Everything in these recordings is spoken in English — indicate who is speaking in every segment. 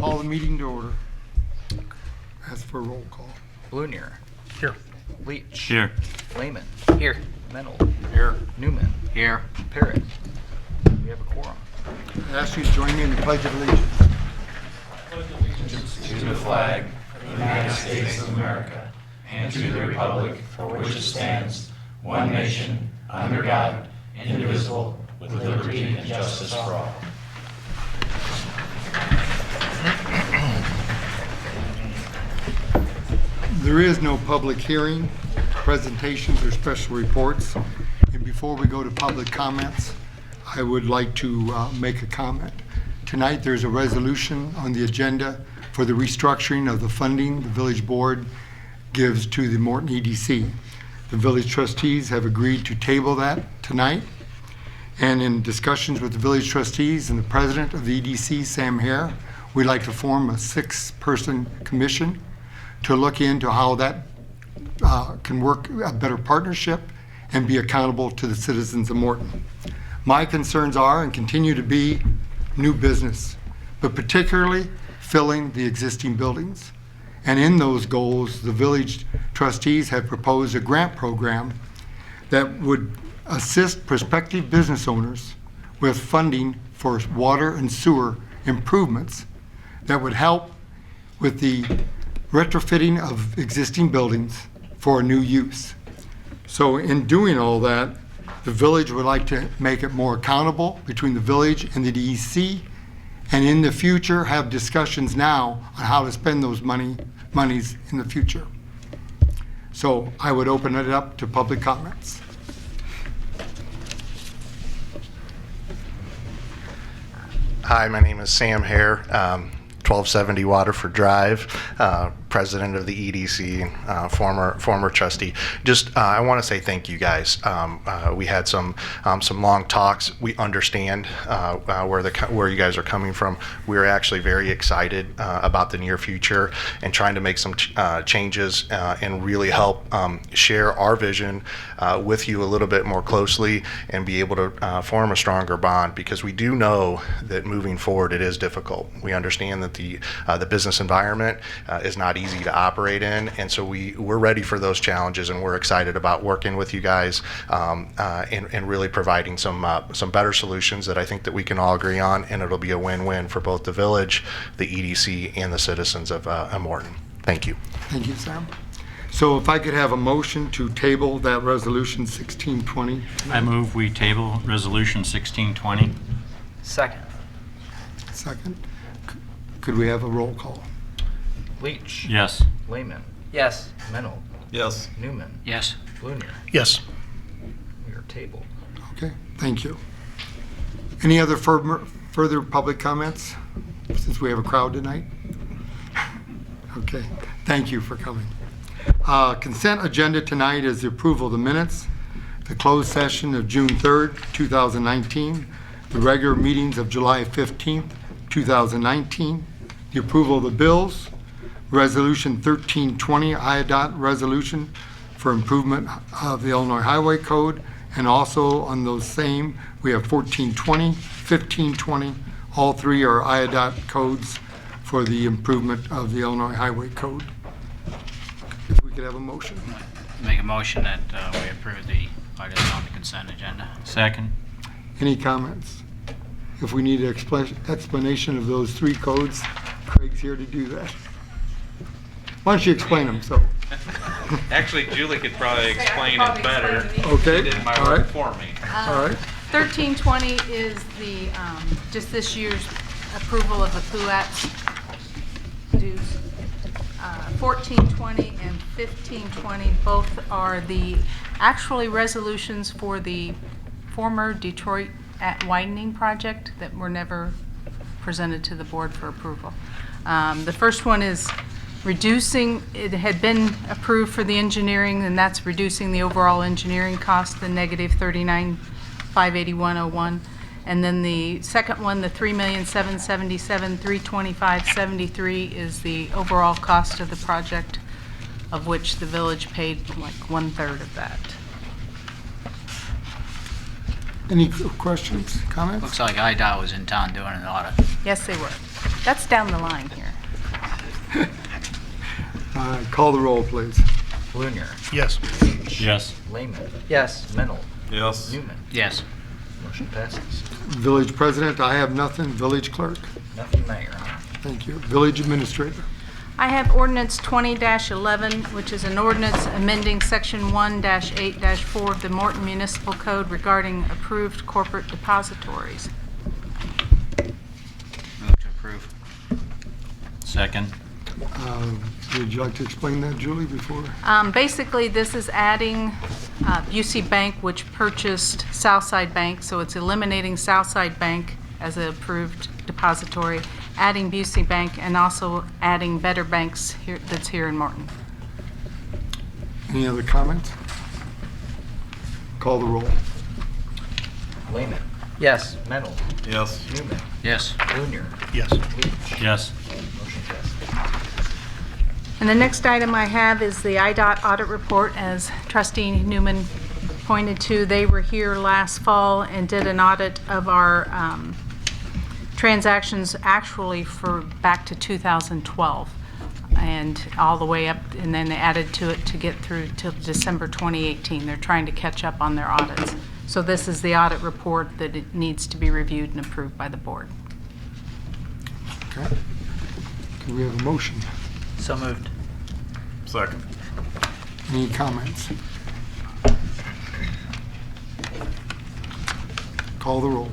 Speaker 1: Call the meeting to order. Ask for a roll call.
Speaker 2: Blunier.
Speaker 3: Here.
Speaker 2: Leach.
Speaker 3: Here.
Speaker 2: Lehman.
Speaker 3: Here.
Speaker 2: Mennel.
Speaker 3: Here.
Speaker 2: Newman.
Speaker 3: Here.
Speaker 2: Parrott. We have a quorum.
Speaker 1: I ask you to join me in the Pledge of Allegiance.
Speaker 4: To the flag of the United States of America and to the republic for which it stands, one nation, under God, indivisible, with liberty and justice for all.
Speaker 1: There is no public hearing, presentations, or special reports. And before we go to public comments, I would like to make a comment. Tonight, there's a resolution on the agenda for the restructuring of the funding the village board gives to the Morton EDC. The village trustees have agreed to table that tonight. And in discussions with the village trustees and the president of the EDC, Sam Hare, we'd like to form a 6-person commission to look into how that can work a better partnership and be accountable to the citizens of Morton. My concerns are and continue to be new business, but particularly filling the existing buildings. And in those goals, the village trustees have proposed a grant program that would assist prospective business owners with funding for water and sewer improvements that would help with the retrofitting of existing buildings for a new use. So in doing all that, the village would like to make it more accountable between the village and the DEC, and in the future have discussions now on how to spend those monies in the future. So I would open it up to public comments.
Speaker 5: Hi, my name is Sam Hare, 1270 Waterford Drive, president of the EDC, former trustee. Just I want to say thank you guys. We had some long talks. We understand where you guys are coming from. We're actually very excited about the near future and trying to make some changes and really help share our vision with you a little bit more closely and be able to form a stronger bond, because we do know that moving forward it is difficult. We understand that the business environment is not easy to operate in, and so we're ready for those challenges, and we're excited about working with you guys and really providing some better solutions that I think that we can all agree on, and it'll be a win-win for both the village, the EDC, and the citizens of Morton. Thank you.
Speaker 1: Thank you, Sam. So if I could have a motion to table that resolution 1620.
Speaker 3: I move we table resolution 1620.
Speaker 2: Second.
Speaker 1: Second. Could we have a roll call?
Speaker 2: Leach.
Speaker 3: Yes.
Speaker 2: Lehman.
Speaker 6: Yes.
Speaker 2: Mennel.
Speaker 3: Yes.
Speaker 2: Newman.
Speaker 3: Yes.
Speaker 2: Blunier.
Speaker 5: Yes.
Speaker 2: We are tabled.
Speaker 1: Okay, thank you. Any other further public comments, since we have a crowd tonight? Okay, thank you for coming. Consent agenda tonight is the approval of the minutes, the closed session of June 3rd, 2019, the regular meetings of July 15th, 2019, the approval of the bills, Resolution 1320, IDOT resolution for improvement of the Illinois Highway Code, and also on those same, we have 1420, 1520, all three are IDOT codes for the improvement of the Illinois Highway Code. If we could have a motion.
Speaker 7: Make a motion that we approve the items on the consent agenda.
Speaker 3: Second.
Speaker 1: Any comments? If we need an explanation of those three codes, Craig's here to do that. Why don't you explain them? So.
Speaker 8: Actually, Julie could probably explain it better.
Speaker 1: Okay.
Speaker 8: She did my
Speaker 1: All
Speaker 8: work
Speaker 1: right.
Speaker 8: for me.
Speaker 1: All right.
Speaker 9: 1320 is the, just this year's approval of the PUATs dues. 1420 and 1520 both are the actually resolutions for the former Detroit widening project that were never presented to the board for approval. The first one is reducing, it had been approved for the engineering, and that's reducing the overall engineering cost to negative 39,581.01. And then the second one, the 3,777,325.73 is the overall cost of the project, of which the village paid like 1/3 of that.
Speaker 1: Any questions, comments?
Speaker 7: Looks like IDOT was in town doing an audit.
Speaker 9: Yes, they were. That's down the line here.
Speaker 1: Call the roll, please.
Speaker 2: Blunier,
Speaker 5: Yes.
Speaker 2: Leach.
Speaker 3: Yes.
Speaker 2: Lehman. Yes. Mennel.
Speaker 8: Yes.
Speaker 2: Newman.
Speaker 7: Yes.
Speaker 2: Motion passes.
Speaker 1: Village President, I have nothing. Village Clerk,
Speaker 2: Nothing tonight, Your Honor.
Speaker 1: thank you. Village Administrator.
Speaker 9: I have ordinance 20-11, which is an ordinance amending section 1-8-4 of the Morton Municipal Code regarding approved corporate depositories.
Speaker 7: Move to approve.
Speaker 3: Second.
Speaker 1: Would you like to explain that, Julie, before?
Speaker 9: Basically, this is adding UC Bank, which purchased Southside Bank, so it's eliminating Southside Bank as an approved depository, adding Busey Bank, and also adding Better Banks here, that's here in Morton.
Speaker 1: Any other comments? Call the roll.
Speaker 2: Lehman. Yes. Mennel.
Speaker 8: Yes.
Speaker 2: Newman.
Speaker 7: Yes.
Speaker 2: Blunier.
Speaker 5: Yes.
Speaker 2: Leach.
Speaker 3: Yes.
Speaker 2: Motion passes.
Speaker 9: And the next item I have is the IDOT audit report. As Trustee Newman pointed to, they were here last fall and did an audit of our transactions actually for back to 2012 and all the way up, and then they added to it to get through till December 2018. They're trying to catch up on their audits. So this is the audit report that it needs to be reviewed and approved by the board.
Speaker 1: Okay. Can we have a motion?
Speaker 2: So moved.
Speaker 8: Second.
Speaker 1: Any comments? Call the roll.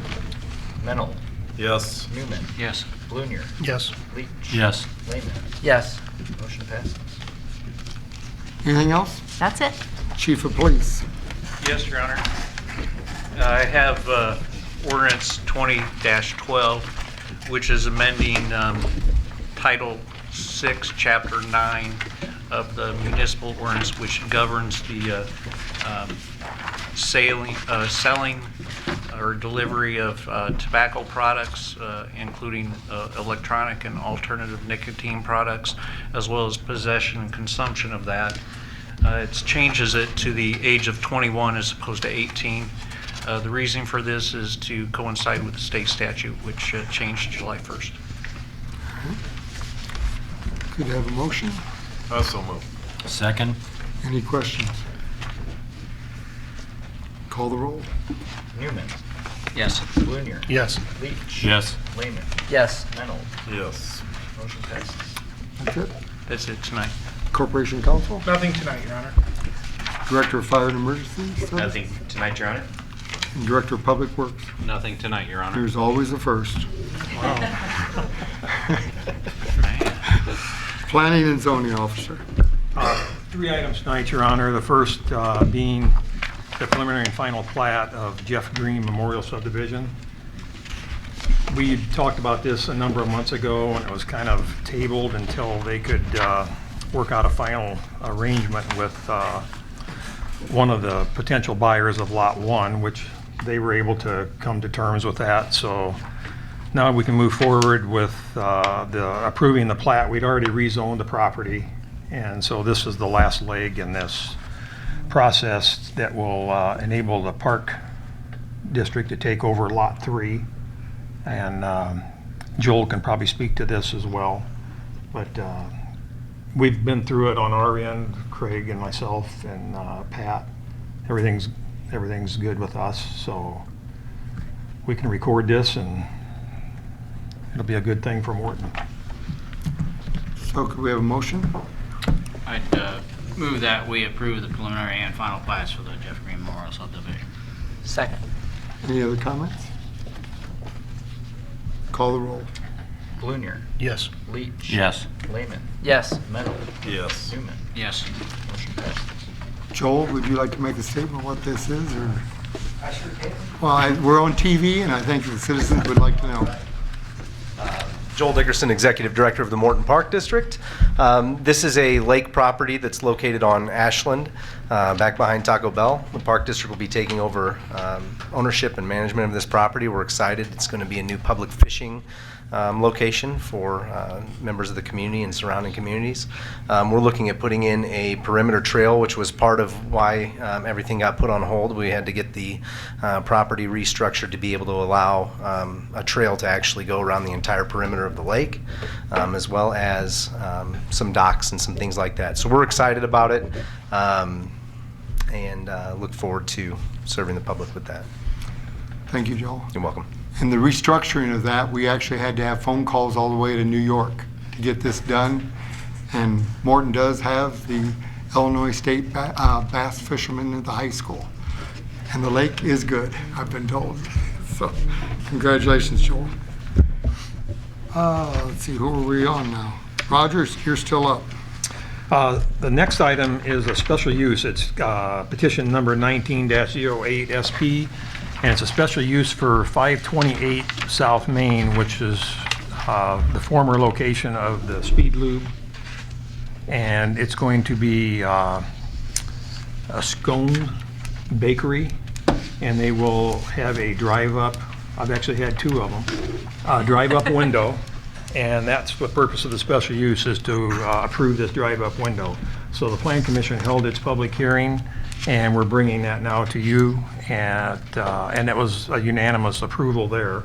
Speaker 2: Mennel.
Speaker 8: Yes.
Speaker 2: Newman.
Speaker 7: Yes.
Speaker 2: Blunier.
Speaker 5: Yes.
Speaker 2: Leach.
Speaker 3: Yes.
Speaker 2: Lehman. Yes. Motion passes.
Speaker 1: Anything else?
Speaker 9: That's it.
Speaker 1: Chief of Police.
Speaker 6: Yes, Your Honor. I have ordinance 20-12, which is amending Title 6, Chapter 9 of the municipal ordinance, which governs the selling or delivery of tobacco products, including electronic and alternative nicotine products, as well as possession and consumption of that. It changes it to the age of 21 as opposed to 18. The reason for this is to coincide with the state statute, which changed July 1st.
Speaker 1: Could I have a motion?
Speaker 8: Also move.
Speaker 3: Second.
Speaker 1: Any questions? Call the roll.
Speaker 2: Newman.
Speaker 7: Yes.
Speaker 2: Blunier.
Speaker 5: Yes.
Speaker 2: Leach.
Speaker 3: Yes.
Speaker 2: Lehman. Yes. Mennel.
Speaker 8: Yes.
Speaker 2: Motion passes.
Speaker 1: That's it.
Speaker 6: That's it tonight.
Speaker 1: Corporation Counsel.
Speaker 6: Nothing tonight, Your Honor.
Speaker 1: Director of Fire and Emergency. Service,
Speaker 8: Nothing tonight, Your Honor.
Speaker 1: and Director of Public Works.
Speaker 8: Nothing tonight, Your Honor.
Speaker 1: There's always a first. Planning and Zoning Officer.
Speaker 10: Three items tonight, Your Honor. The first being the preliminary and final plat of Jeff Green Memorial Subdivision. We talked about this a number of months ago, and it was kind of tabled until they could work out a final arrangement with one of the potential buyers of Lot 1, which they were able to come to terms with that. So now we can move forward with the approving the plat. We'd already rezoned the property, and so this is the last leg in this process that will enable the Park District to take over Lot 3. And Joel can probably speak to this as well. But we've been through it on our end, Craig and myself and Pat. Everything's good with us, so we can record this and it'll be a good thing for Morton.
Speaker 1: So could we have a motion?
Speaker 7: I'd move that we approve the preliminary and final plats for the Jeff Green Memorial Subdivision.
Speaker 2: Second.
Speaker 1: Any other comments? Call the roll.
Speaker 2: Blunier.
Speaker 5: Yes.
Speaker 2: Leach.
Speaker 3: Yes.
Speaker 2: Lehman. Yes. Mennel.
Speaker 8: Yes.
Speaker 2: Newman.
Speaker 7: Yes.
Speaker 2: Motion passes.
Speaker 1: Joel, would you like to make a statement what this is, or? I sure can. Well, we're on TV, and I think the citizens would like to know.
Speaker 11: Joel Dickerson, Executive Director of the Morton Park District. This is a lake property that's located on Ashland. back behind Taco Bell. The Park District will be taking over ownership and management of this property. We're excited. It's going to be a new public fishing location for members of the community and surrounding communities. We're looking at putting in a perimeter trail, which was part of why everything got put on hold. We had to get the property restructured to be able to allow a trail to actually go around the entire perimeter of the lake, as well as some docks and some things like that. So we're excited about it, and look forward to serving the public with that.
Speaker 1: Thank you, Joel.
Speaker 11: You're welcome.
Speaker 1: In the restructuring of that, we actually had to have phone calls all the way to New York to get this done. And Morton does have the Illinois State bass fishermen at the high school. And the lake is good, I've been told. So, congratulations, Joel. Let's see, who are we on now? Rogers, you're still up.
Speaker 10: The next item is a special use. It's petition number 19-08 SP, and it's a special use for 528 South Main, which is the former location of the Speed Lube. And it's going to be a scone bakery, and they will have a drive-up. I've actually had two of them. Drive-up window, and that's the purpose of the special use, is to approve this drive-up window. So the Plan Commission held its public hearing, and we're bringing that now to you, and it was a unanimous approval there.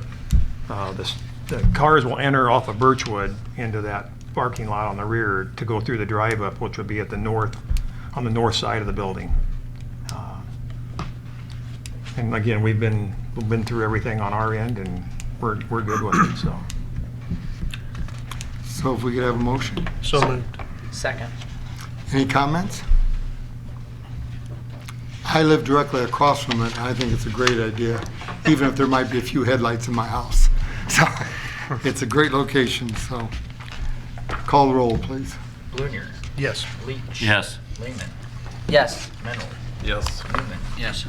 Speaker 10: The cars will enter off of Birchwood into that parking lot on the rear to go through the drive-up, which would be at the north, on the north side of the building. And again, we've been through everything on our end, and we're good with it.
Speaker 1: So if we could have a motion.
Speaker 6: So moved.
Speaker 2: Second.
Speaker 1: Any comments? I live directly across from it, and I think it's a great idea, even if there might be a few headlights in my house. So it's a great location, so call the roll, please.
Speaker 2: Blunier.
Speaker 10: Yes.
Speaker 2: Leach.
Speaker 3: Yes.
Speaker 2: Lehman. Yes. Mennel.
Speaker 8: Yes.
Speaker 2: Newman.
Speaker 7: Yes.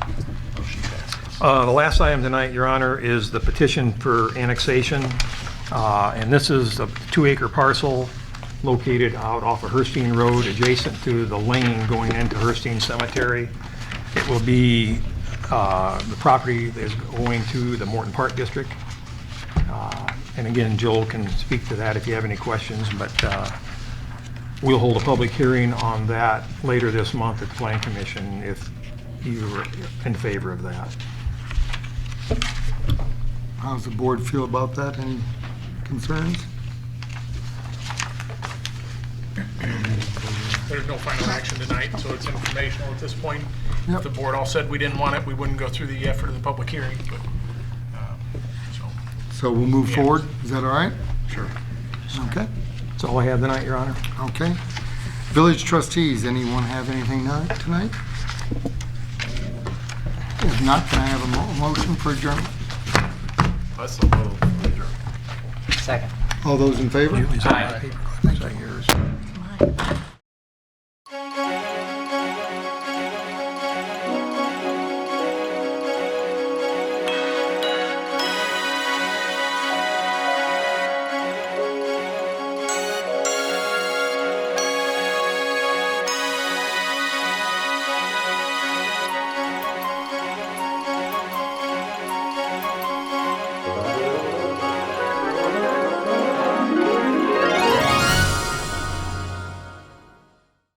Speaker 2: Motion passes.
Speaker 10: The last item tonight, Your Honor, is the petition for annexation. And this is a 2-acre parcel located out off of Herstein Road, adjacent to the lane going into Herstein Cemetery. It will be, the property is going to the Morton Park District. And again, Joel can speak to that if you have any questions, but we'll hold a public hearing on that later this month at the Plan Commission if you're in favor of that.
Speaker 1: How does the board feel about that? Any concerns?
Speaker 12: There's no final action tonight, so it's informational at this point.
Speaker 1: Yep.
Speaker 12: If the board all said we didn't want it, we wouldn't go through the effort of the public hearing, but,
Speaker 1: So we'll move forward. Is that all right?
Speaker 12: sure.
Speaker 1: Okay.
Speaker 10: That's all I have tonight, Your Honor.
Speaker 1: Okay. Village trustees, anyone have anything tonight? If not, can I have a motion for adjournment?
Speaker 8: That's a little.
Speaker 2: Second.
Speaker 1: All those in favor?
Speaker 10: Is that my paper? Is that yours?